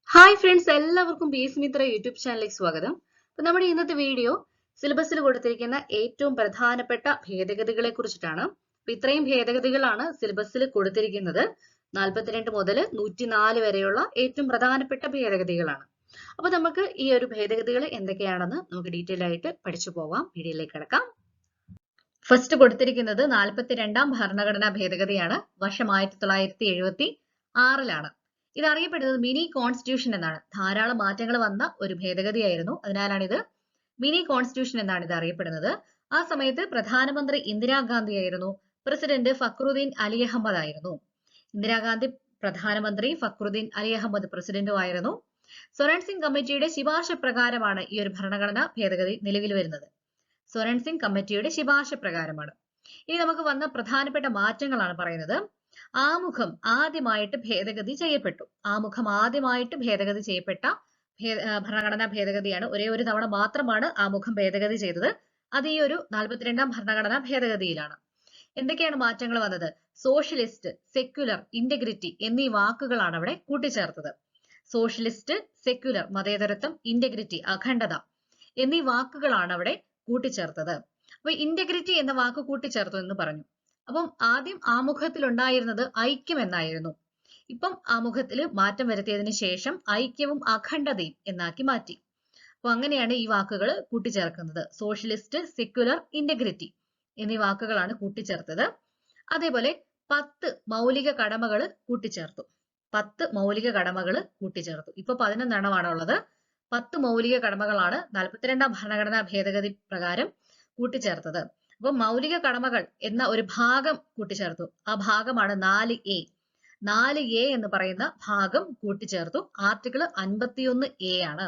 Hi friends, എല്ലാവർക്കും B S Mitra YouTube ചാനലിലേക്ക് സ്വാഗതം. അപ്പോൾ നമ്മുടെ ഇന്നത്തെ വീഡിയോ സിലബസിൽ കൊടുത്തിരിക്കുന്ന ഏറ്റവും പ്രധാനപ്പെട്ട ഭേദഗതികളെ കുറിച്ചിട്ടാണ്. അപ്പോൾ ഇത്രയും ഭേദഗതികളാണ് സിലബസിൽ കൊടുത്തിരിക്കുന്നത്. 42 മുതൽ 104 വരെയുള്ള ഏറ്റവും പ്രധാനപ്പെട്ട ഭേദഗതികളാണ്. അപ്പോൾ നമുക്ക് ഈ ഒരു ഭേദഗതികൾ എന്തൊക്കെയാണെന്ന് നമുക്ക് ഡീറ്റെയിൽ ആയിട്ട് പഠിച്ചു പോവാം. വീഡിയോയിലേക്ക് കിടക്കാം. ഫസ്റ്റ് കൊടുത്തിരിക്കുന്നത് 42ാം ഭരണഘടനാ ഭേദഗതിയാണ്. വർഷം 1976 ഇത് അറിയപ്പെടുന്നത് മിനി കോൺസ്റ്റിറ്റ്യൂഷൻ എന്നാണ്. ധാരാളം മാറ്റങ്ങൾ വന്ന ഒരു ഭേദഗതിയായിരുന്നു. അതിനാലാണ് ഇത് മിനി കോൺസ്റ്റിറ്റ്യൂഷൻ എന്നാണ് ഇത് അറിയപ്പെടുന്നത്. ആ സമയത്ത് പ്രധാനമന്ത്രി ഇന്ദിരാഗാന്ധി ആയിരുന്നു. പ്രസിഡന്റ് ഫക്രുദ്ദീൻ അലി അഹമ്മദ് ആയിരുന്നു. ഇന്ദിരാഗാന്ധി പ്രധാനമന്ത്രി, ഫക്രുദ്ദീൻ അലി അഹമ്മദ് പ്രസിഡന്റുമായിരുന്നു. സൊറൻ സിംഗ് കമ്മിറ്റിയുടെ ശുപാർശ പ്രകാരമാണ് ഈ ഒരു ഭരണഘടനാ ഭേദഗതി നിലവിൽ വരുന്നത്. സൊറൻ സിംഗ് കമ്മിറ്റിയുടെ ശുപാർശ പ്രകാരമാണ്. ഇനി നമുക്ക് വന്ന പ്രധാനപ്പെട്ട മാറ്റങ്ങളാണ് പറയുന്നത്. ആമുഖം ആദ്യമായിട്ട് ഭേദഗതി ചെയ്യപ്പെട്ടു. ആമുഖം ആദ്യമായിട്ട് ഭേദഗതി ചെയ്യപ്പെട്ട ഭരണഘടനാ ഭേദഗതിയാണ്. ഒരേ ഒരു തവണ മാത്രമാണ് ആമുഖം ഭേദഗതി ചെയ്തത്. അത് ഈ ഒരു 42ാം ഭരണഘടനാ ഭേദഗതിയിലാണ്. എന്തൊക്കെയാണ് മാറ്റങ്ങൾ വന്നത്? സോഷ്യലിസ്റ്റ്, സെക്യുലർ, ഇന്റഗ്രിറ്റി എന്നീ വാക്കുകളാണ് അവിടെ കൂട്ടിച്ചേർത്തത്. സോഷ്യലിസ്റ്റ്, സെക്യുലർ മതേതരത്വം, ഇന്റഗ്രിറ്റി അഖണ്ഡത എന്നീ വാക്കുകളാണ് അവിടെ കൂട്ടിച്ചേർത്തത്. അപ്പൊ ഇന്റഗ്രിറ്റി എന്ന വാക്ക് കൂട്ടിച്ചേർത്തു എന്ന് പറഞ്ഞു. അപ്പം ആദ്യം ആമുഖത്തിൽ ഉണ്ടായിരുന്നത് ഐക്യം എന്നായിരുന്നു. ഇപ്പം ആമുഖത്തിൽ മാറ്റം വരുത്തിയതിനു ശേഷം ഐക്യവും അഖണ്ഡതയും എന്നാക്കി മാറ്റി. അപ്പൊ അങ്ങനെയാണ് ഈ വാക്കുകൾ കൂട്ടിച്ചേർക്കുന്നത്. സോഷ്യലിസ്റ്റ്, സെക്യുലർ, ഇന്റഗ്രിറ്റി എന്നീ വാക്കുകളാണ് കൂട്ടിച്ചേർത്തത്. അതേപോലെ 10 മൗലിക കടമകൾ കൂട്ടിച്ചേർത്തു. 10 മൗലിക കടമകൾ കൂട്ടിച്ചേർത്തു. ഇപ്പൊ 11 ഉള്ളത്. 10 മൗലിക കടമകളാണ് 42ാം ഭരണഘടനാ ഭേദഗതി പ്രകാരം കൂട്ടിച്ചേർത്തത്. അപ്പൊ മൗലിക കടമകൾ എന്ന ഒരു ഭാഗം കൂട്ടിച്ചേർത്തു. ആ ഭാഗമാണ് 4A. 4A എന്ന് പറയുന്ന ഭാഗം കൂട്ടിച്ചേർത്തു. ആർട്ടിക്കിൾ 51A ആണ്.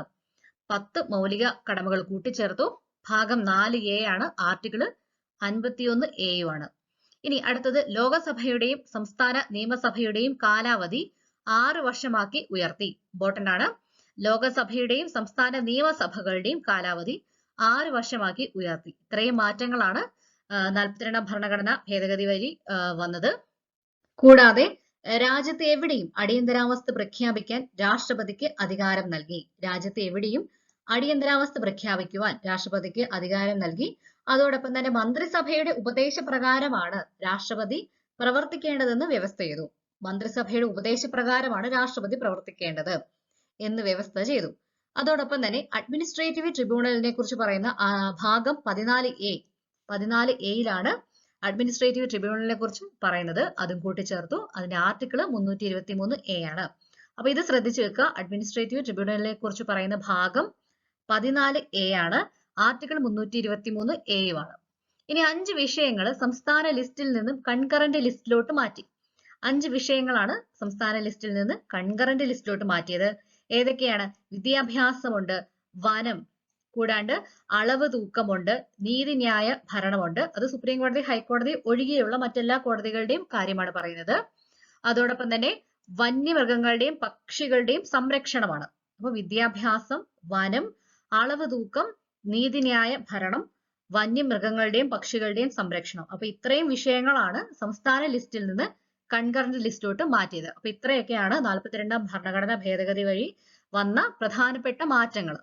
10 മൗലിക കടമകൾ കൂട്ടിച്ചേർത്തു. ഭാഗം 4A ആണ്. ആർട്ടിക്കിൾ 51A ആണ്. ഇനി അടുത്തത് ലോകസഭയുടെയും സംസ്ഥാന നിയമസഭയുടെയും കാലാവധി 6 വർഷമാക്കി ഉയർത്തി. ഇമ്പോർട്ടന്റ് ആണ്. ലോകസഭയുടെയും സംസ്ഥാന നിയമസഭകളുടെയും കാലാവധി 6 വർഷമാക്കി ഉയർത്തി. ഇത്രയും മാറ്റങ്ങളാണ് 42ാം ഭരണഘടനാ ഭേദഗതി വഴി വന്നത്. കൂടാതെ രാജ്യത്ത് എവിടെയും അടിയന്തരാവസ്ഥ പ്രഖ്യാപിക്കാൻ രാഷ്ട്രപതിക്ക് അധികാരം നൽകി. രാജ്യത്ത് എവിടെയും അടിയന്തരാവസ്ഥ പ്രഖ്യാപിക്കുവാൻ രാഷ്ട്രപതിക്ക് അധികാരം നൽകി. അതോടൊപ്പം തന്നെ മന്ത്രിസഭയുടെ ഉപദേശപ്രകാരമാണ് രാഷ്ട്രപതി പ്രവർത്തിക്കേണ്ടതെന്ന് വ്യവസ്ഥ ചെയ്തു. മന്ത്രിസഭയുടെ ഉപദേശപ്രകാരമാണ് രാഷ്ട്രപതി പ്രവർത്തിക്കേണ്ടത് എന്ന് വ്യവസ്ഥ ചെയ്തു. അതോടൊപ്പം തന്നെ അഡ്മിനിസ്ട്രേറ്റീവ് ട്രിബ്യൂണലിനെ കുറിച്ച് പറയുന്ന ഭാഗം 14A അഡ്മിനിസ്ട്രേറ്റീവ് ട്രിബ്യൂണലിനെ കുറിച്ച് പറയുന്നത്. അതും കൂട്ടിച്ചേർത്തു. അതിന്റെ ആർട്ടിക്കിൾ 323A ആണ്. അപ്പൊ ഇത് ശ്രദ്ധിച്ചു വെക്കുക. അഡ്മിനിസ്ട്രേറ്റീവ് ട്രിബ്യൂണലിനെ കുറിച്ച് പറയുന്ന ഭാഗം 14A ആണ്. ആർട്ടിക്കിൾ 323A ആണ്. ഇനി 5 വിഷയങ്ങൾ സംസ്ഥാന ലിസ്റ്റിൽ നിന്നും കൺകറന്റ് ലിസ്റ്റിലോട്ട് മാറ്റി. 5 വിഷയങ്ങളാണ് സംസ്ഥാന ലിസ്റ്റിൽ നിന്ന് കൺകറന്റ് ലിസ്റ്റിലോട്ട് മാറ്റിയത്. ഏതൊക്കെയാണ്? വിദ്യാഭ്യാസമുണ്ട്, വനം, കൂടാണ്ട് അളവ് തൂക്കമുണ്ട്, നീതിന്യായ ഭരണമുണ്ട്. അത് സുപ്രീം കോടതി, ഹൈക്കോടതി ഒഴികെയുള്ള മറ്റെല്ലാ കോടതികളുടെയും കാര്യമാണ് പറയുന്നത്. അതോടൊപ്പം തന്നെ വന്യമൃഗങ്ങളുടെയും പക്ഷികളുടെയും സംരക്ഷണമാണ്. അപ്പൊ വിദ്യാഭ്യാസം, വനം, അളവ് തൂക്കം, നീതിന്യായ ഭരണം, വന്യമൃഗങ്ങളുടെയും പക്ഷികളുടെയും സംരക്ഷണം. അപ്പൊ ഇത്രയും വിഷയങ്ങളാണ് സംസ്ഥാന ലിസ്റ്റിൽ നിന്ന് കൺകറന്റ് ലിസ്റ്റിലോട്ട് മാറ്റിയത്. അപ്പൊ ഇത്രയൊക്കെയാണ് 42ാം ഭരണഘടനാ ഭേദഗതി വഴി വന്ന പ്രധാനപ്പെട്ട മാറ്റങ്ങൾ.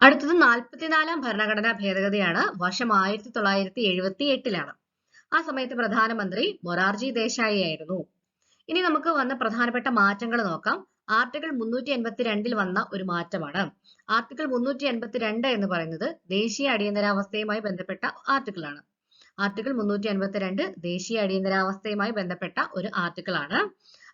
അടുത്തത് 44ാം ഭരണഘടനാ ഭേദഗതിയാണ്. വർഷം 1978 ആ സമയത്ത് പ്രധാനമന്ത്രി മൊറാർജി ദേശായി ആയിരുന്നു. ഇനി നമുക്ക് വന്ന പ്രധാനപ്പെട്ട മാറ്റങ്ങൾ നോക്കാം. ആർട്ടിക്കിൾ 382 വന്ന ഒരു മാറ്റമാണ്. ആർട്ടിക്കിൾ 382 എന്ന് പറയുന്നത് ദേശീയ അടിയന്തരാവസ്ഥയുമായി ബന്ധപ്പെട്ട ആർട്ടിക്കിൾ ആണ്. ആർട്ടിക്കിൾ 382 ദേശീയ അടിയന്തരാവസ്ഥയുമായി ബന്ധപ്പെട്ട ഒരു ആർട്ടിക്കിൾ ആണ്.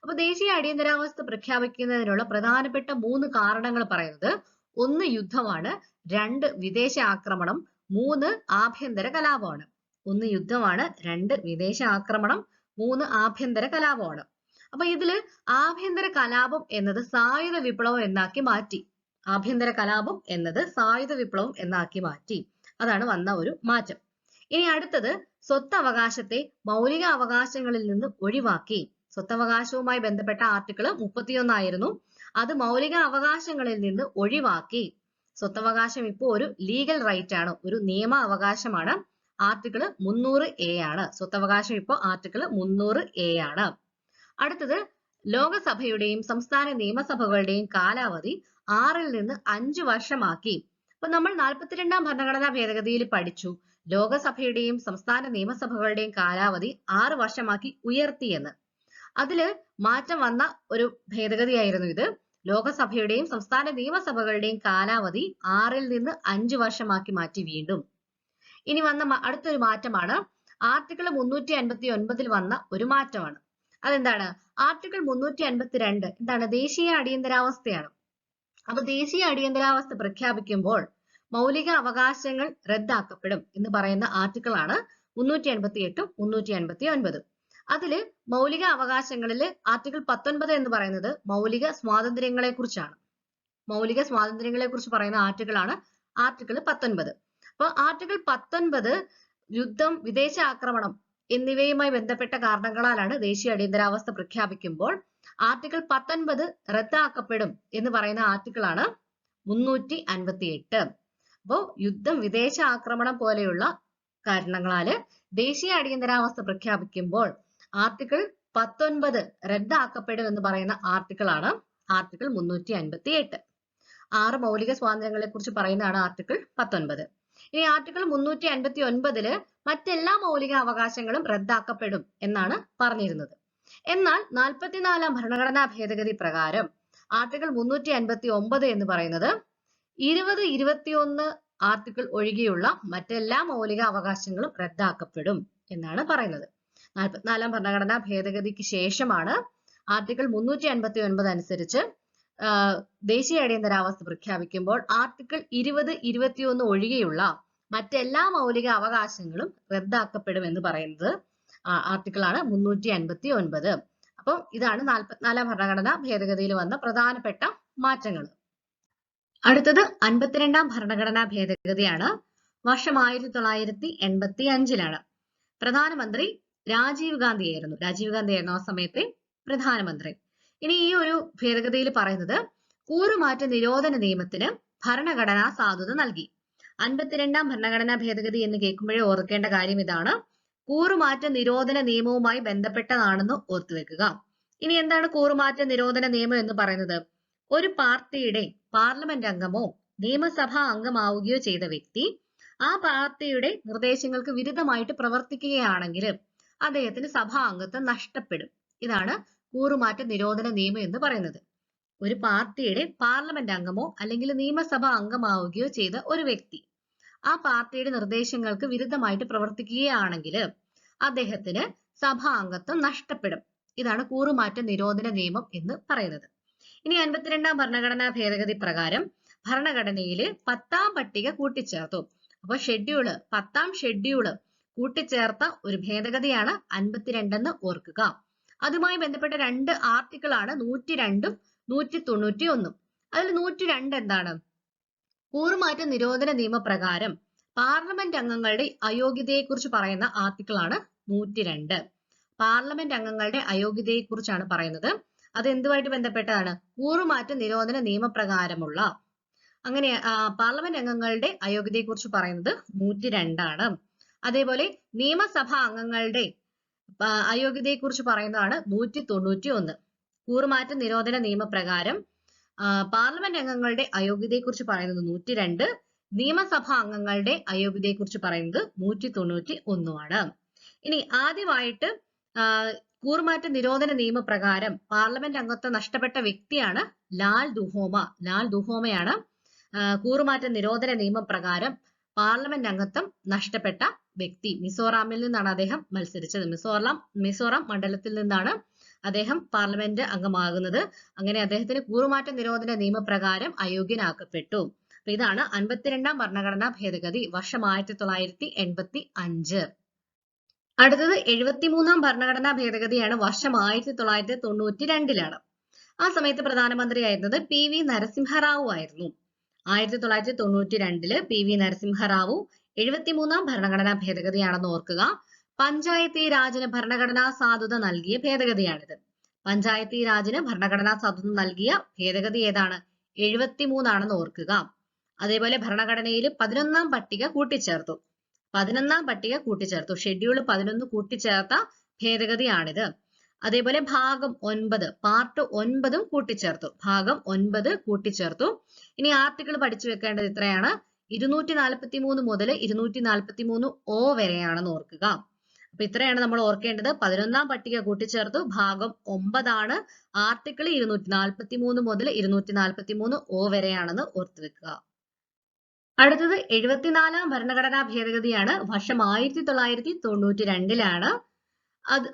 അപ്പൊ ദേശീയ അടിയന്തരാവസ്ഥ പ്രഖ്യാപിക്കുന്നതിനുള്ള പ്രധാനപ്പെട്ട 3 കാരണങ്ങൾ പറയുന്നത്: 1 യുദ്ധമാണ്, 2 വിദേശ ആക്രമണം, 3 ആഭ്യന്തര കലാപമാണ്. 1 യുദ്ധമാണ്, 2 വിദേശ ആക്രമണം, 3 ആഭ്യന്തര കലാപമാണ്. അപ്പൊ ഇതില് ആഭ്യന്തര കലാപം എന്നത് സായുധ വിപ്ലവം എന്നാക്കി മാറ്റി. ആഭ്യന്തര കലാപം എന്നത് സായുധ വിപ്ലവം എന്നാക്കി മാറ്റി. അതാണ് വന്ന ഒരു മാറ്റം. ഇനി അടുത്തത് സ്വത്തവകാശത്തെ മൗലിക അവകാശങ്ങളിൽ നിന്ന് ഒഴിവാക്കി. സ്വത്തവകാശവുമായി ബന്ധപ്പെട്ട ആർട്ടിക്കിൾ 31 ആയിരുന്നു. അത് മൗലിക അവകാശങ്ങളിൽ നിന്ന് ഒഴിവാക്കി. സ്വത്തവകാശം ഇപ്പോൾ ഒരു ലീഗൽ റൈറ്റ് ആണ്, ഒരു നിയമ അവകാശമാണ്. ആർട്ടിക്കിൾ 300A ആണ്. സ്വത്തവകാശം ഇപ്പോൾ ആർട്ടിക്കിൾ 300A ആണ്. അടുത്തത് ലോകസഭയുടെയും സംസ്ഥാന നിയമസഭകളുടെയും കാലാവധി 6 നിന്ന് 5 വർഷമാക്കി. അപ്പൊ നമ്മൾ 42ാം ഭരണഘടനാ ഭേദഗതിയിൽ പഠിച്ചു ലോകസഭയുടെയും സംസ്ഥാന നിയമസഭകളുടെയും കാലാവധി 6 വർഷമാക്കി ഉയർത്തിയെന്ന്. അതില് മാറ്റം വന്ന ഒരു ഭേദഗതിയായിരുന്നു ഇത്. ലോകസഭയുടെയും സംസ്ഥാന നിയമസഭകളുടെയും കാലാവധി 6 നിന്ന് 5 വർഷമാക്കി മാറ്റി വീണ്ടും. ഇനി വന്ന അടുത്തൊരു മാറ്റമാണ് ആർട്ടിക്കിൾ 359 വന്ന ഒരു മാറ്റമാണ്. അതെന്താണ്? ആർട്ടിക്കിൾ 352 എന്താണ്? ദേശീയ അടിയന്തരാവസ്ഥയാണ്. അപ്പൊ ദേശീയ അടിയന്തരാവസ്ഥ പ്രഖ്യാപിക്കുമ്പോൾ മൗലിക അവകാശങ്ങൾ റദ്ദാക്കപ്പെടും എന്ന് പറയുന്ന ആർട്ടിക്കിൾ ആണ് 388 389. അതില് മൗലിക അവകാശങ്ങളിൽ ആർട്ടിക്കിൾ 19 എന്ന് പറയുന്നത് മൗലിക സ്വാതന്ത്ര്യങ്ങളെ കുറിച്ചാണ്. മൗലിക സ്വാതന്ത്ര്യങ്ങളെ കുറിച്ച് പറയുന്ന ആർട്ടിക്കിൾ ആണ് ആർട്ടിക്കിൾ 19. അപ്പൊ ആർട്ടിക്കിൾ 19 യുദ്ധം, വിദേശ ആക്രമണം എന്നിവയുമായി ബന്ധപ്പെട്ട കാരണങ്ങളാലാണ് ദേശീയ അടിയന്തരാവസ്ഥ പ്രഖ്യാപിക്കുമ്പോൾ ആർട്ടിക്കിൾ 19 റദ്ദാക്കപ്പെടും എന്ന് പറയുന്ന ആർട്ടിക്കിൾ ആണ് 358. അപ്പോ യുദ്ധം, വിദേശ ആക്രമണം പോലെയുള്ള കാരണങ്ങളാല് ദേശീയ അടിയന്തരാവസ്ഥ പ്രഖ്യാപിക്കുമ്പോൾ ആർട്ടിക്കിൾ 19 റദ്ദാക്കപ്പെടും എന്ന് പറയുന്ന ആർട്ടിക്കിൾ ആണ് ആർട്ടിക്കിൾ 358. 6 മൗലിക സ്വാതന്ത്ര്യങ്ങളെ കുറിച്ച് പറയുന്നതാണ് ആർട്ടിക്കിൾ 19. ഇനി ആർട്ടിക്കിൾ 359 മറ്റെല്ലാ മൗലിക അവകാശങ്ങളും റദ്ദാക്കപ്പെടും എന്നാണ് പറഞ്ഞിരുന്നത്. എന്നാൽ 44ാം ഭരണഘടനാ ഭേദഗതി പ്രകാരം ആർട്ടിക്കിൾ 359 എന്ന് പറയുന്നത് 20, 21 ആർട്ടിക്കിൾ ഒഴികെയുള്ള മറ്റെല്ലാ മൗലിക അവകാശങ്ങളും റദ്ദാക്കപ്പെടും എന്നാണ് പറയുന്നത്. 44ാം ഭരണഘടനാ ഭേദഗതിക്ക് ശേഷമാണ് ആർട്ടിക്കിൾ 359 അനുസരിച്ച് ദേശീയ അടിയന്തരാവസ്ഥ പ്രഖ്യാപിക്കുമ്പോൾ ആർട്ടിക്കിൾ 20, 21 ഒഴികെയുള്ള മറ്റെല്ലാ മൗലിക അവകാശങ്ങളും റദ്ദാക്കപ്പെടും എന്ന് പറയുന്നത് ആർട്ടിക്കിൾ ആണ് 359. അപ്പം ഇതാണ് 44ാം ഭരണഘടനാ ഭേദഗതിയിൽ വന്ന പ്രധാനപ്പെട്ട മാറ്റങ്ങൾ. അടുത്തത് 52ാം ഭരണഘടനാ ഭേദഗതിയാണ്. വർഷം 1985. പ്രധാനമന്ത്രി രാജീവ് ഗാന്ധി ആയിരുന്നു ആ സമയത്തെ പ്രധാനമന്ത്രി. ഇനി ഈ ഒരു ഭേദഗതിയിൽ പറയുന്നത് കൂറുമാറ്റ നിരോധന നിയമത്തിന് ഭരണഘടനാ സാധുത നൽകി. 52ാം ഭരണഘടനാ ഭേദഗതി എന്ന് കേൾക്കുമ്പോഴേ ഓർക്കേണ്ട കാര്യം ഇതാണ്, കൂറുമാറ്റ നിരോധന നിയമവുമായി ബന്ധപ്പെട്ടതാണെന്ന് ഓർത്തുവെക്കുക. ഇനി എന്താണ് കൂറുമാറ്റ നിരോധന നിയമം എന്ന് പറയുന്നത്? ഒരു പാർട്ടിയുടെ പാർലമെന്റ് അംഗമോ നിയമസഭാ അംഗമാവുകയോ ചെയ്ത വ്യക്തി ആ പാർട്ടിയുടെ നിർദ്ദേശങ്ങൾക്ക് വിരുദ്ധമായിട്ട് പ്രവർത്തിക്കുകയാണെങ്കിൽ അദ്ദേഹത്തിന് സഭാ അംഗത്വം നഷ്ടപ്പെടും. ഇതാണ് കൂറുമാറ്റ നിരോധന നിയമം എന്ന് പറയുന്നത്. ഒരു പാർട്ടിയുടെ പാർലമെന്റ് അംഗമോ അല്ലെങ്കിൽ നിയമസഭാ അംഗമാവുകയോ ചെയ്ത ഒരു വ്യക്തി ആ പാർട്ടിയുടെ നിർദ്ദേശങ്ങൾക്ക് വിരുദ്ധമായിട്ട് പ്രവർത്തിക്കുകയാണെങ്കിൽ അദ്ദേഹത്തിന് സഭാ അംഗത്വം നഷ്ടപ്പെടും. ഇതാണ് കൂറുമാറ്റ നിരോധന നിയമം എന്ന് പറയുന്നത്. ഇനി 52ാം ഭരണഘടനാ ഭേദഗതി പ്രകാരം ഭരണഘടനയിൽ 10ാം പട്ടിക കൂട്ടിച്ചേർത്തു. അപ്പൊ 10ാം ഷെഡ്യൂള് കൂട്ടിച്ചേർത്ത ഒരു ഭേദഗതിയാണ് 52 എന്ന് ഓർക്കുക. അതുമായി ബന്ധപ്പെട്ട 2 ആർട്ടിക്കിൾ ആണ് 102 191. അതിൽ 102 എന്താണ്? കൂറുമാറ്റ നിരോധന നിയമപ്രകാരം പാർലമെന്റ് അംഗങ്ങളുടെ അയോഗ്യതയെ കുറിച്ച് പറയുന്ന ആർട്ടിക്കിൾ ആണ് 102. പാർലമെന്റ് അംഗങ്ങളുടെ അയോഗ്യതയെ കുറിച്ചാണ് പറയുന്നത്. അത് എന്തുമായിട്ട് ബന്ധപ്പെട്ടതാണ്? കൂറുമാറ്റ നിരോധന നിയമപ്രകാരമുള്ള അങ്ങനെ പാർലമെന്റ് അംഗങ്ങളുടെ അയോഗ്യതയെ കുറിച്ച് പറയുന്നത് 102 ആണ്. അതേപോലെ നിയമസഭാ അംഗങ്ങളുടെ അയോഗ്യതയെ കുറിച്ച് പറയുന്നതാണ് 191. കൂറുമാറ്റ നിരോധന നിയമപ്രകാരം പാർലമെന്റ് അംഗങ്ങളുടെ അയോഗ്യതയെ കുറിച്ച് പറയുന്നത് 102, നിയമസഭാ അംഗങ്ങളുടെ അയോഗ്യതയെ കുറിച്ച് പറയുന്നത് 191 ആണ്. ഇനി ആദ്യമായിട്ട് കൂറുമാറ്റ നിരോധന നിയമപ്രകാരം പാർലമെന്റ് അംഗത്വം നഷ്ടപ്പെട്ട വ്യക്തിയാണ് ലാൽ ദുഹോമയാണ് കൂറുമാറ്റ നിരോധന നിയമപ്രകാരം പാർലമെന്റ് അംഗത്വം നഷ്ടപ്പെട്ട വ്യക്തി. മിസോറാമിൽ നിന്നാണ് അദ്ദേഹം മത്സരിച്ചത്. മിസോറാം മണ്ഡലത്തിൽ നിന്നാണ് അദ്ദേഹം പാർലമെന്റ് അംഗമാകുന്നത്. അങ്ങനെ അദ്ദേഹത്തിന് കൂറുമാറ്റ നിരോധന നിയമപ്രകാരം അയോഗ്യനാക്കപ്പെട്ടു. അപ്പൊ ഇതാണ് 52ാം ഭരണഘടനാ ഭേദഗതി, വർഷം 1985. അടുത്തത് 73ാം ഭരണഘടനാ ഭേദഗതിയാണ്. വർഷം 1992. ആ സമയത്ത് പ്രധാനമന്ത്രിയായിരുന്നത് PV നരസിംഹറാവു ആയിരുന്നു. 1992 PV നരസിംഹറാവു 73ാം ഭരണഘടനാ ഭേദഗതിയാണെന്ന് ഓർക്കുക. പഞ്ചായത്തി രാജിന് ഭരണഘടനാ സാധുത നൽകിയ ഭേദഗതിയാണിത്. പഞ്ചായത്തി രാജിന് ഭരണഘടനാ സാധുത നൽകിയ ഭേദഗതി ഏതാണ്? 73 ആണെന്ന് ഓർക്കുക. അതേപോലെ ഭരണഘടനയിൽ 11ാം പട്ടിക കൂട്ടിച്ചേർത്തു. 11ാം പട്ടിക കൂട്ടിച്ചേർത്തു. ഷെഡ്യൂൾ 11 കൂട്ടിച്ചേർത്ത ഭേദഗതിയാണിത്. അതേപോലെ ഭാഗം 9 പാർട്ട് 9 കൂട്ടിച്ചേർത്തു. ഭാഗം 9 കൂട്ടിച്ചേർത്തു. ഇനി ആർട്ടിക്കിൾ പഠിച്ചു വെക്കേണ്ടത് ഇത്രയാണ്. 243 മുതൽ 243 O വരെയാണെന്ന് ഓർക്കുക. അപ്പൊ ഇത്രയാണ് നമ്മൾ ഓർക്കേണ്ടത്. 11ാം പട്ടിക കൂട്ടിച്ചേർത്തു. ഭാഗം 9 ആണ്. ആർട്ടിക്കിൾ 243 മുതൽ 243 O വരെയാണെന്ന് ഓർത്തു വെക്കുക. അടുത്തത് 74ാം ഭരണഘടനാ ഭേദഗതിയാണ്. വർഷം 1992-ലാണ്.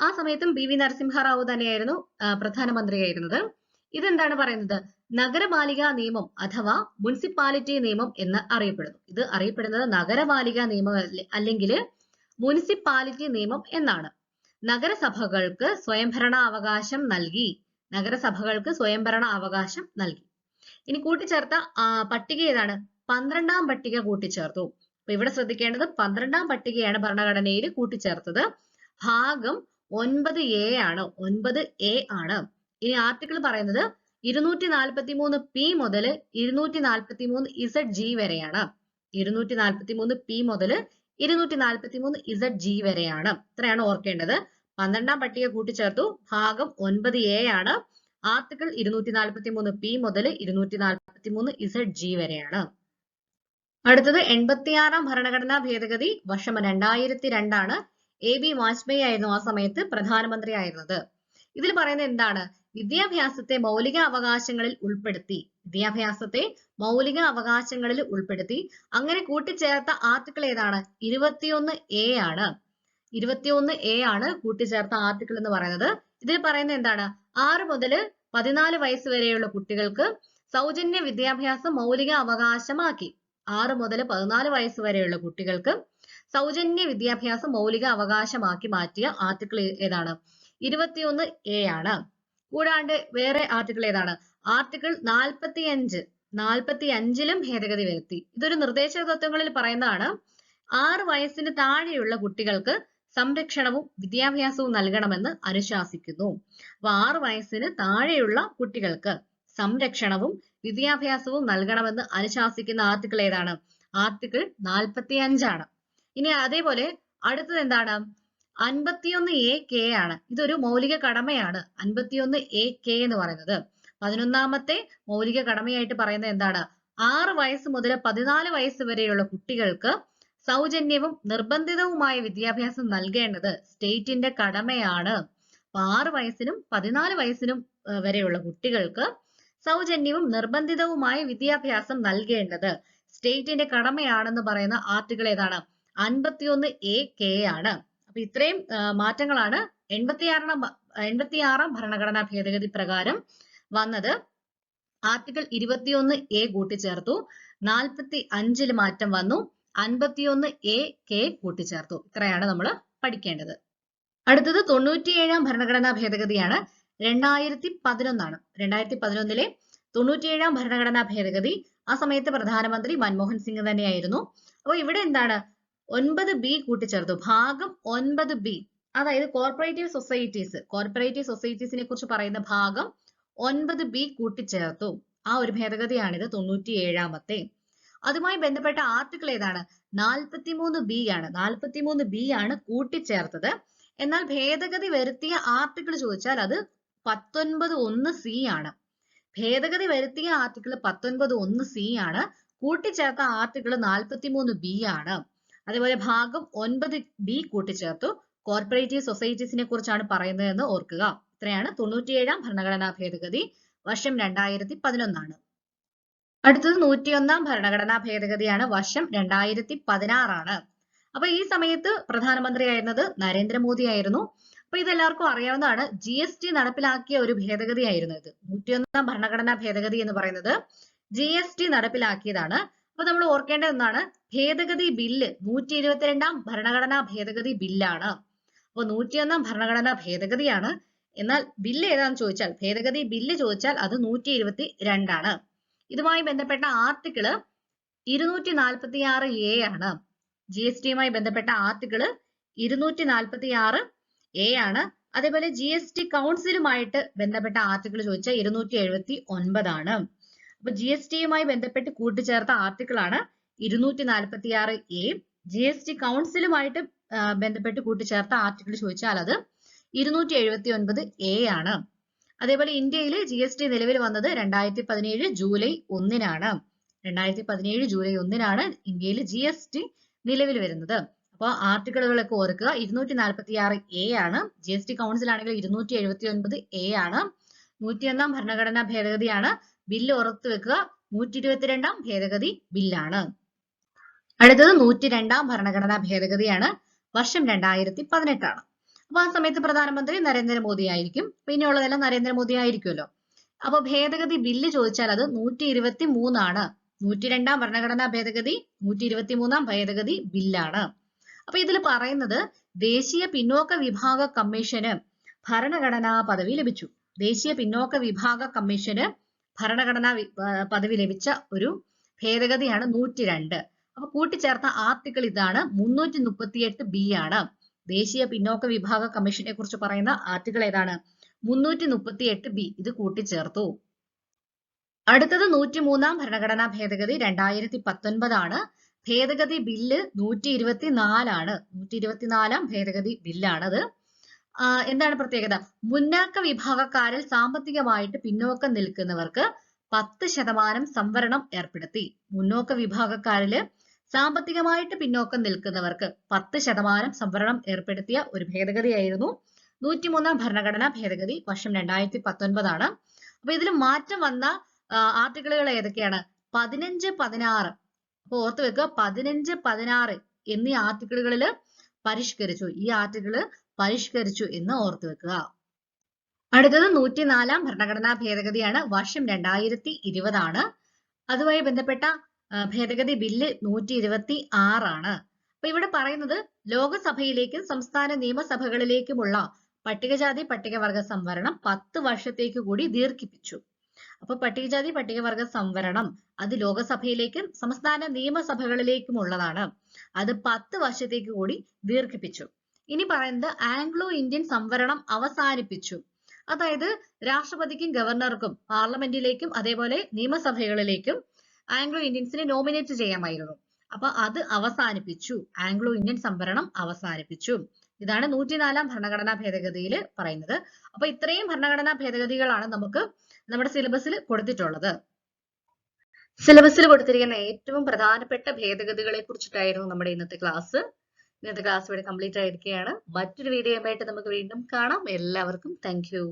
ആ സമയത്തും PV നരസിംഹറാവു തന്നെയായിരുന്നു പ്രധാനമന്ത്രിയായിരുന്നത്. ഇതെന്താണ് പറയുന്നത്? നഗരപാലികാ നിയമം അഥവാ മുനിസിപ്പാലിറ്റി നിയമം എന്ന് അറിയപ്പെടുന്നു. ഇത് അറിയപ്പെടുന്നത് നഗരപാലികാ നിയമം അല്ലെങ്കിൽ മുനിസിപ്പാലിറ്റി നിയമം എന്നാണ്. നഗരസഭകൾക്ക് സ്വയംഭരണാവകാശം നൽകി. നഗരസഭകൾക്ക് സ്വയംഭരണാവകാശം നൽകി. ഇനി കൂട്ടിച്ചേർത്ത പട്ടിക ഏതാണ്? 12ാം പട്ടിക കൂട്ടിച്ചേർത്തു. അപ്പൊ ഇവിടെ ശ്രദ്ധിക്കേണ്ടത് 12ാം പട്ടികയാണ് ഭരണഘടനയിൽ കൂട്ടിച്ചേർത്തത്. ഭാഗം 9A ആണ്. 9A ആണ്. ഇനി ആർട്ടിക്കിൾ പറയുന്നത് 243P മുതൽ 243ZG വരെയാണ്. 243P മുതൽ 243ZG വരെയാണ്. ഇത്രയാണ് ഓർക്കേണ്ടത്. 12ാം പട്ടിക കൂട്ടിച്ചേർത്തു. ഭാഗം 9A ആണ്. ആർട്ടിക്കിൾ 243P മുതൽ 243ZG വരെയാണ്. അടുത്തത് 86ാം ഭരണഘടനാ ഭേദഗതി. വർഷം 2002 ആണ്. AB വാജ്പേയി ആയിരുന്നു ആ സമയത്ത് പ്രധാനമന്ത്രി ആയിരുന്നത്. ഇതിൽ പറയുന്നത് എന്താണ്? വിദ്യാഭ്യാസത്തെ മൗലിക അവകാശങ്ങളിൽ ഉൾപ്പെടുത്തി. വിദ്യാഭ്യാസത്തെ മൗലിക അവകാശങ്ങളിൽ ഉൾപ്പെടുത്തി. അങ്ങനെ കൂട്ടിച്ചേർത്ത ആർട്ടിക്കിൾ ഏതാണ്? 21A ആണ്. 21A ആണ് കൂട്ടിച്ചേർത്ത ആർട്ടിക്കിൾ എന്ന് പറയുന്നത്. ഇതിൽ പറയുന്നത് എന്താണ്? 6 മുതൽ 14 വയസ്സ് വരെയുള്ള കുട്ടികൾക്ക് സൗജന്യ വിദ്യാഭ്യാസം മൗലിക അവകാശമാക്കി. 6 മുതൽ 14 വയസ്സ് വരെയുള്ള കുട്ടികൾക്ക് സൗജന്യ വിദ്യാഭ്യാസം മൗലിക അവകാശമാക്കി മാറ്റിയ ആർട്ടിക്കിൾ ഏതാണ്? 21A ആണ്. കൂടാണ്ട് വേറെ ആർട്ടിക്കിൾ ഏതാണ്? ആർട്ടിക്കിൾ 45-ലും ഭേദഗതി വരുത്തി. ഇതൊരു നിർദ്ദേശ തത്വങ്ങളിൽ പറയുന്നതാണ്. 6 വയസ്സിന് താഴെയുള്ള കുട്ടികൾക്ക് സംരക്ഷണവും വിദ്യാഭ്യാസവും നൽകണമെന്ന് അനുശാസിക്കുന്നു. അപ്പൊ 6 വയസ്സിന് താഴെയുള്ള കുട്ടികൾക്ക് സംരക്ഷണവും വിദ്യാഭ്യാസവും നൽകണമെന്ന് അനുശാസിക്കുന്ന ആർട്ടിക്കിൾ ഏതാണ്? ആർട്ടിക്കിൾ 45 ആണ്. ഇനി അതേപോലെ അടുത്തത് എന്താണ്? 51AK ആണ്. ഇതൊരു മൗലിക കടമയാണ്. 51AK എന്ന് പറയുന്നത് 11ാമത്തെ മൗലിക കടമയായിട്ട് പറയുന്നത് എന്താണ്? 6 വയസ്സ് മുതൽ 14 വയസ്സ് വരെയുള്ള കുട്ടികൾക്ക് സൗജന്യവും നിർബന്ധിതവുമായ വിദ്യാഭ്യാസം നൽകേണ്ടത് സ്റ്റേറ്റിന്റെ കടമയാണ്. 6 വയസ്സിനും 14 വയസ്സിനും വരെയുള്ള കുട്ടികൾക്ക് സൗജന്യവും നിർബന്ധിതവുമായ വിദ്യാഭ്യാസം നൽകേണ്ടത് സ്റ്റേറ്റിന്റെ കടമയാണെന്ന് പറയുന്ന ആർട്ടിക്കിൾ ഏതാണ്? 51AK ആണ്. അപ്പൊ ഇത്രയും മാറ്റങ്ങളാണ് 86ാം ഭരണഘടനാ ഭേദഗതി പ്രകാരം വന്നത്. ആർട്ടിക്കിൾ 21A കൂട്ടിച്ചേർത്തു. 45-ൽ മാറ്റം വന്നു. 51AK കൂട്ടിച്ചേർത്തു. ഇത്രയാണ് നമ്മൾ പഠിക്കേണ്ടത്. അടുത്തത് 97ാം ഭരണഘടനാ ഭേദഗതിയാണ്. 2011 ആണ്. 2011-ലെ 97ാം ഭരണഘടനാ ഭേദഗതി. ആ സമയത്ത് പ്രധാനമന്ത്രി മൻമോഹൻ സിംഗ് തന്നെയായിരുന്നു. അപ്പൊ ഇവിടെ എന്താണ്? 9B കൂട്ടിച്ചേർത്തു. ഭാഗം 9B, അതായത് കോർപ്പറേറ്റീവ് സൊസൈറ്റീസിനെ കുറിച്ച് പറയുന്ന ഭാഗം 9B കൂട്ടിച്ചേർത്തു. ആ ഒരു ഭേദഗതിയാണിത് 97ാമത്തെ. അതുമായി ബന്ധപ്പെട്ട ആർട്ടിക്കിൾ ഏതാണ്? 43B ആണ്. 43B ആണ് കൂട്ടിച്ചേർത്തത്. എന്നാൽ ഭേദഗതി വരുത്തിയ ആർട്ടിക്കിൾ ചോദിച്ചാൽ അത് 19(1)C ആണ്. ഭേദഗതി വരുത്തിയ ആർട്ടിക്കിൾ 19(1)C ആണ്. കൂട്ടിച്ചേർത്ത ആർട്ടിക്കിൾ 43B ആണ്. അതേപോലെ ഭാഗം 9B കൂട്ടിച്ചേർത്തു. കോർപ്പറേറ്റീവ് സൊസൈറ്റീസിനെ കുറിച്ചാണ് പറയുന്നതെന്ന് ഓർക്കുക. ഇത്രയാണ് 97ാം ഭരണഘടനാ ഭേദഗതി. വർഷം 2011 ആണ്. അടുത്തത് 101ാം ഭരണഘടനാ ഭേദഗതിയാണ്. വർഷം 2016 ആണ്. അപ്പൊ ഈ സമയത്ത് പ്രധാനമന്ത്രിയായിരുന്നത് നരേന്ദ്രമോദി ആയിരുന്നു. അപ്പൊ ഇതെല്ലാവർക്കും അറിയാവുന്നതാണ്. GST നടപ്പിലാക്കിയ ഒരു ഭേദഗതിയായിരുന്നു ഇത്. 101ാം ഭരണഘടനാ ഭേദഗതി എന്ന് പറയുന്നത് GST നടപ്പിലാക്കിയതാണ്. അപ്പൊ നമ്മൾ ഓർക്കേണ്ട ഒന്നാണ്, ഭേദഗതി ബില്ല് 122ാം ഭരണഘടനാ ഭേദഗതി ബില്ലാണ്. അപ്പൊ 101ാം ഭരണഘടനാ ഭേദഗതിയാണ്. എന്നാൽ ബില്ല് ഏതാണെന്ന് ചോദിച്ചാൽ, ഭേദഗതി ബില്ല് ചോദിച്ചാൽ അത് 122 ആണ്. ഇതുമായി ബന്ധപ്പെട്ട ആർട്ടിക്കിള് 246A ആണ്. GSTയുമായി ബന്ധപ്പെട്ട ആർട്ടിക്കിള് 246A ആണ്. അതേപോലെ GST കൗൺസിലുമായിട്ട് ബന്ധപ്പെട്ട ആർട്ടിക്കിൾ ചോദിച്ചാൽ 279 ആണ്. അപ്പൊ GSTയുമായി ബന്ധപ്പെട്ട് കൂട്ടിച്ചേർത്ത ആർട്ടിക്കിൾ ആണ് 246A. GST കൗൺസിലുമായിട്ട് ബന്ധപ്പെട്ട് കൂട്ടിച്ചേർത്ത ആർട്ടിക്കിൾ ചോദിച്ചാൽ അത് 279A ആണ്. അതേപോലെ ഇന്ത്യയിൽ GST നിലവിൽ വന്നത് 2017 ജൂലൈ 1-നാണ്. 2017 ജൂലൈ 1-നാണ് ഇന്ത്യയിൽ GST നിലവിൽ വരുന്നത്. അപ്പോൾ ആർട്ടിക്കിളുകളൊക്കെ ഓർക്കുക. 246A ആണ്. GST കൗൺസിൽ ആണെങ്കിൽ 279A ആണ്. 101-ാം ഭരണഘടനാ ഭേദഗതിയാണ്. ബില്ല് ഓർത്തു വെക്കുക. 122-ാം ഭേദഗതി ബില്ലാണ്. അടുത്തത് 102-ാം ഭരണഘടനാ ഭേദഗതിയാണ്. വർഷം 2018 ആണ്. അപ്പൊ ആ സമയത്ത് പ്രധാനമന്ത്രി നരേന്ദ്രമോദി ആയിരിക്കും. പിന്നെയുള്ളതെല്ലാം നരേന്ദ്രമോദി ആയിരിക്കുമല്ലോ. അപ്പൊ ഭേദഗതി ബില്ല് ചോദിച്ചാൽ അത് 123 ആണ്. 102-ാം ഭരണഘടനാ ഭേദഗതി 123-ാം ഭേദഗതി ബില്ലാണ്. അപ്പൊ ഇതിൽ പറയുന്നത് ദേശീയ പിന്നോക്ക വിഭാഗ കമ്മീഷന് ഭരണഘടനാ പദവി ലഭിച്ചു. ദേശീയ പിന്നോക്ക വിഭാഗ കമ്മീഷന് ഭരണഘടനാ പദവി ലഭിച്ച ഒരു ഭേദഗതിയാണ് 102. അപ്പൊ കൂട്ടിച്ചേർത്ത ആർട്ടിക്കിൾ ഇതാണ്. 338B ആണ്. ദേശീയ പിന്നോക്ക വിഭാഗ കമ്മീഷനെ കുറിച്ച് പറയുന്ന ആർട്ടിക്കിൾ ഏതാണ്? 338B. ഇത് കൂട്ടിച്ചേർത്തു. അടുത്തത് 103-ാം ഭരണഘടനാ ഭേദഗതി 2019 ആണ്. ഭേദഗതി ബില്ല് 124 ആണ്. 124-ാം ഭേദഗതി ബില്ലാണത്. എന്താണ് പ്രത്യേകത? മുന്നാക്ക വിഭാഗക്കാരിൽ സാമ്പത്തികമായിട്ട് പിന്നോക്കം നിൽക്കുന്നവർക്ക് 10% സംവരണം ഏർപ്പെടുത്തി. മുന്നോക്ക വിഭാഗക്കാരില് സാമ്പത്തികമായിട്ട് പിന്നോക്കം നിൽക്കുന്നവർക്ക് 10% സംവരണം ഏർപ്പെടുത്തിയ ഒരു ഭേദഗതിയായിരുന്നു 103-ാം ഭരണഘടനാ ഭേദഗതി. വർഷം 2019 ആണ്. അപ്പൊ ഇതിൽ മാറ്റം വന്ന ആർട്ടിക്കിളുകൾ ഏതൊക്കെയാണ്? 15, 16. അപ്പൊ ഓർത്ത് വെക്കുക, 15, 16 എന്നീ ആർട്ടിക്കിളുകളിൽ പരിഷ്കരിച്ചു. ഈ ആർട്ടിക്കിള് പരിഷ്കരിച്ചു എന്ന് ഓർത്ത് വെക്കുക. അടുത്തത് 104-ാം ഭരണഘടനാ ഭേദഗതിയാണ്. വർഷം 2020 ആണ്. അതുമായി ബന്ധപ്പെട്ട ഭേദഗതി ബില്ല് 126 ആണ്. അപ്പൊ ഇവിടെ പറയുന്നത് ലോകസഭയിലേക്കും സംസ്ഥാന നിയമസഭകളിലേക്കുമുള്ള പട്ടികജാതി പട്ടികവർഗ സംവരണം 10 വർഷത്തേക്ക് കൂടി ദീർഘിപ്പിച്ചു. അപ്പൊ പട്ടികജാതി പട്ടികവർഗ സംവരണം അത് ലോകസഭയിലേക്കും സംസ്ഥാന നിയമസഭകളിലേക്കുമുള്ളതാണ്. അത് 10 വർഷത്തേക്ക് കൂടി ദീർഘിപ്പിച്ചു. ഇനി പറയുന്നത് ആംഗ്ലോ ഇന്ത്യൻ സംവരണം അവസാനിപ്പിച്ചു. അതായത് രാഷ്ട്രപതിക്കും ഗവർണർക്കും പാർലമെന്റിലേക്കും അതേപോലെ നിയമസഭകളിലേക്കും ആംഗ്ലോ ഇന്ത്യൻസിനെ നോമിനേറ്റ് ചെയ്യാമായിരുന്നു. അപ്പൊ അത് അവസാനിപ്പിച്ചു. ആംഗ്ലോ ഇന്ത്യൻ സംവരണം അവസാനിപ്പിച്ചു. ഇതാണ് 104-ാം ഭരണഘടനാ ഭേദഗതിയിൽ പറയുന്നത്. അപ്പൊ ഇത്രയും ഭരണഘടനാ ഭേദഗതികളാണ് നമുക്ക് നമ്മുടെ സിലബസിൽ കൊടുത്തിട്ടുള്ളത്. സിലബസിൽ കൊടുത്തിരിക്കുന്ന ഏറ്റവും പ്രധാനപ്പെട്ട ഭേദഗതികളെ കുറിച്ചിട്ടായിരുന്നു നമ്മുടെ ഇന്നത്തെ ക്ലാസ്. ഇന്നത്തെ ക്ലാസ് ഇവിടെ കംപ്ലീറ്റ് ആയിരിക്കുകയാണ്. മറ്റൊരു വീഡിയോയുമായിട്ട് നമുക്ക് വീണ്ടും കാണാം. എല്ലാവർക്കും താങ്ക് യു.